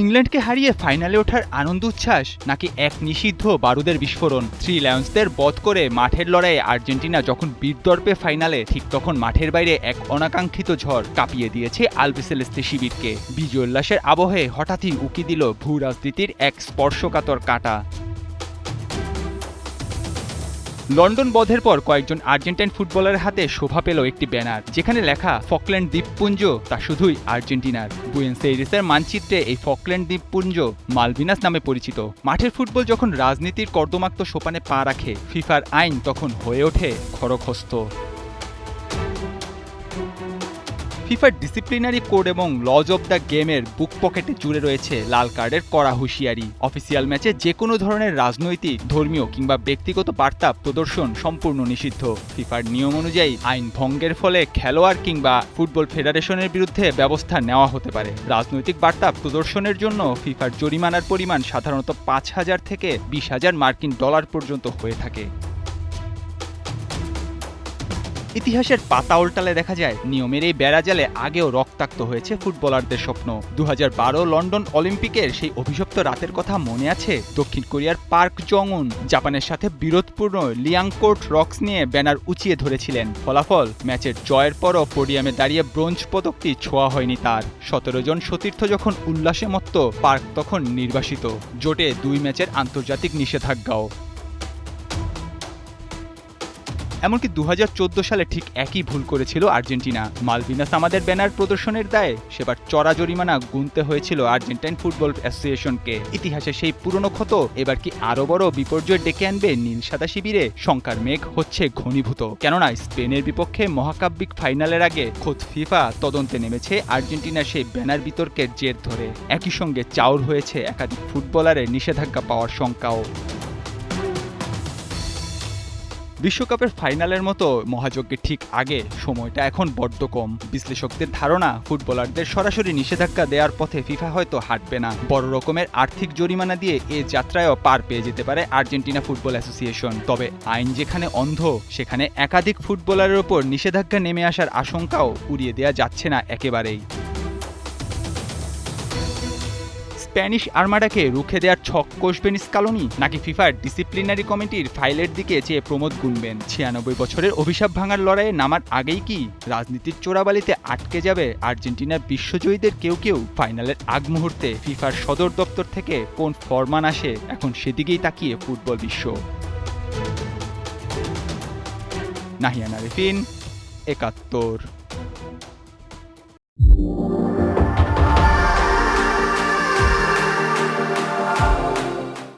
ইংল্যান্ডকে হারিয়ে ফাইনালে ওঠার আনন্দ উচ্ছ্বাস নাকি এক নিষিদ্ধ বারুদের বিস্ফোরণ? থ্রি লায়ন্সদের বধ করে মাঠের লড়াইয়ে আর্জেন্টিনা যখন বীরদর্পে ফাইনালে, ঠিক তখন মাঠের বাইরে এক অনাকাঙ্ক্ষিত ঝড় কাঁপিয়ে দিয়েছে আলবিসেলেস্তে শিবিরকে। বিজয় উল্লাসের আবহে হঠাৎই উকি দিল ভূ রাজনীতির এক স্পর্শকাতর কাঁটা। লন্ডন বধের পর কয়েকজন আর্জেন্টাইন ফুটবলারের হাতে শোভা পেল একটি ব্যানার, যেখানে লেখা ফকল্যান্ড দ্বীপপুঞ্জ তা শুধুই আর্জেন্টিনার। বুয়েন্স এইরেসের মানচিত্রে এই ফকল্যান্ড দ্বীপপুঞ্জ মালভিনাস নামে পরিচিত। মাঠের ফুটবল যখন রাজনীতির কর্দমাক্ত সোপানে পা রাখে, ফিফার আইন তখন হয়ে ওঠে খড়গহস্ত। ফিফার ডিসিপ্লিনারি কোড এবং লজ অব দ্য গেমের বুক পকেটে জুড়ে রয়েছে লাল কার্ডের কড়া হুঁশিয়ারি। অফিসিয়াল ম্যাচে যে কোনো ধরনের রাজনৈতিক, ধর্মীয় কিংবা ব্যক্তিগত বার্তা প্রদর্শন সম্পূর্ণ নিষিদ্ধ। ফিফার নিয়ম অনুযায়ী আইন ভঙ্গের ফলে খেলোয়াড় কিংবা ফুটবল ফেডারেশনের বিরুদ্ধে ব্যবস্থা নেওয়া হতে পারে। রাজনৈতিক বার্তা প্রদর্শনের জন্য ফিফার জরিমানার পরিমাণ সাধারণত ৫,০০০ থেকে ২০,০০০ মার্কিন ডলার পর্যন্ত হয়ে থাকে। ইতিহাসের পাতা উল্টালে দেখা যায় নিয়মের এই বেড়াজালে আগেও রক্তাক্ত হয়েছে ফুটবলারদের স্বপ্ন। ২০১২ লন্ডন অলিম্পিকের সেই অভিশপ্ত রাতের কথা মনে আছে? দক্ষিণ কোরিয়ার পার্ক জং-উন জাপানের সাথে বিরোধপূর্ণ লিয়াংকোর্ট রক্স নিয়ে ব্যানার উঁচিয়ে ধরেছিলেন। ফলাফল, ম্যাচের জয়ের পরও পোডিয়ামে দাঁড়িয়ে ব্রোঞ্জ পদকটি ছোঁয়া হয়নি তার। ১৭ জন সতীর্থ যখন উল্লাসে মত্ত, পার্ক তখন নির্বাসিত। জোটে ২ ম্যাচের আন্তর্জাতিক নিষেধাজ্ঞাও। এমনকি ২০১৪ সালে ঠিক একই ভুল করেছিল আর্জেন্টিনা। মালভিনাস আমাদের ব্যানার প্রদর্শনের দায়ে সেবার চড়া জরিমানা গুনতে হয়েছিল আর্জেন্টাইন ফুটবল অ্যাসোসিয়েশনকে। ইতিহাসে সেই পুরনো ক্ষত এবার কি আরও বড় বিপর্যয় ডেকে আনবে নীল সাদা শিবিরে? শঙ্কার মেঘ হচ্ছে ঘনীভূত, কেননা স্পেনের বিপক্ষে মহাকাব্যিক ফাইনালের আগে খোদ ফিফা তদন্তে নেমেছে আর্জেন্টিনার সেই ব্যানার বিতর্কের জের ধরে। একই সঙ্গে চাউর হয়েছে একাধিক ফুটবলারের নিষেধাজ্ঞা পাওয়ার শঙ্কাও। বিশ্বকাপের ফাইনালের মতো মহাযজ্ঞের ঠিক আগে সময়টা এখন বড্ড কম। বিশ্লেষকদের ধারণা, ফুটবলারদের সরাসরি নিষেধাজ্ঞা দেওয়ার পথে ফিফা হয়তো হাঁটবে না। বড় রকমের আর্থিক জরিমানা দিয়ে এ যাত্রায়ও পার পেয়ে যেতে পারে আর্জেন্টিনা ফুটবল অ্যাসোসিয়েশন। তবে আইন যেখানে অন্ধ, সেখানে একাধিক ফুটবলারের ওপর নিষেধাজ্ঞা নেমে আসার আশঙ্কাও উড়িয়ে দেওয়া যাচ্ছে না একেবারেই। স্প্যানিশ আর্মাডাকে রুখে দেওয়ার ছক কষবেন স্কালোনি, নাকি ফিফার ডিসিপ্লিনারি কমিটির ফাইলের দিকে চেয়ে প্রমোদ গুনবেন? ৯৬ বছরের অভিশাপ ভাঙার লড়াইয়ে নামার আগেই কি রাজনীতির চোরাবালিতে আটকে যাবে আর্জেন্টিনার বিশ্বজয়ীদের কেউ কেউ? ফাইনালের আগ মুহূর্তে ফিফার সদর দপ্তর থেকে কোন ফরমান আসে, এখন সেদিকেই তাকিয়ে ফুটবল বিশ্ব। নাহিয়ান আরেফিন, ৭১।